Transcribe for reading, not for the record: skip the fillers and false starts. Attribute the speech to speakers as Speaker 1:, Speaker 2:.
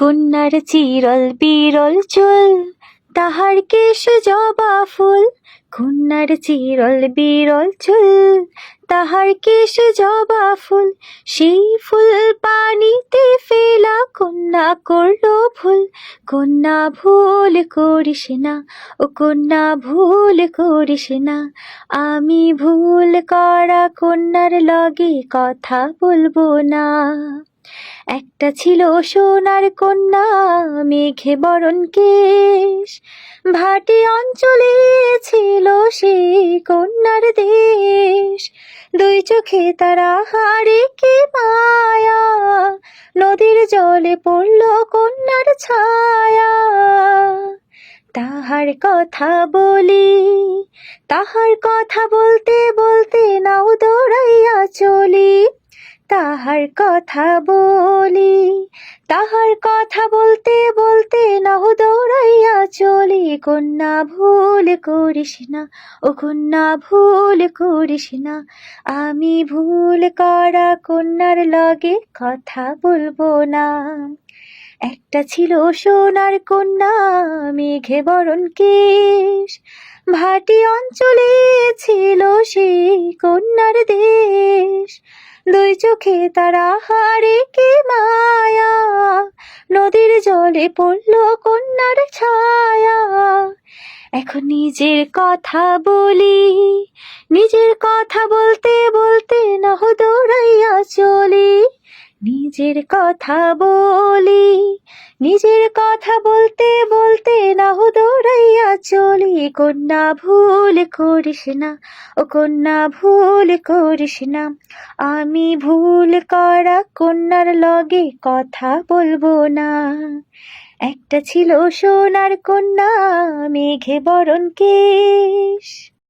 Speaker 1: কন্যার চিরল বিরল চুল, তাহার কেশ জবা ফুল। কন্যার চিরল বিরল চুল, তাহার কেশ জবা ফুল। সেই ফুল পানিতে ফেলা, কন্যা করলো ভুল। কন্যা ভুল করিস না, ও কন্যা ভুল করিস না। আমি ভুল করা কন্যার লগে কথা বলবো না। একটা ছিল সোনার কন্যা, মেঘে বরণ কেশ। ভাটি অঞ্চলে ছিল সেই কন্যার দেশ। দুই চোখে তারা হারে কি মায়া, নদীর জলে পড়ল কন্যার ছায়া। তাহার কথা বলি, তাহার কথা বলতে বলতে নাও দৌড়াইয়া চলি। তাহার কথা বলি, তাহার কথা বলতে বলতে নাও দৌড়াইয়া চলি। কন্যা ভুল করিস না, ও কন্যা ভুল করিস না। আমি ভুল করা কন্যার লগে কথা বলবো না। একটা ছিল সোনার কন্যা, মেঘে বরণ কেশ। ভাটি অঞ্চলে ছিল সেই কন্যার দেশ। দুই চোখে তারা হারে কি মায়া, নদীর জলে পড়ল কন্যার ছায়া। এখন নিজের কথা বলি, নিজের কথা বলতে বলতে নাহ দৌড়াইয়া চলি। নিজের কথা বলি, নিজের কথা বলতে বলতে নাহ দৌড়াইয়া চলি। কন্যা ভুল করিস না, ও কন্যা ভুল করিস না। আমি ভুল করা কন্যার লগে কথা বলবো না। একটা ছিল সোনার কন্যা, মেঘে বরণ কেশ।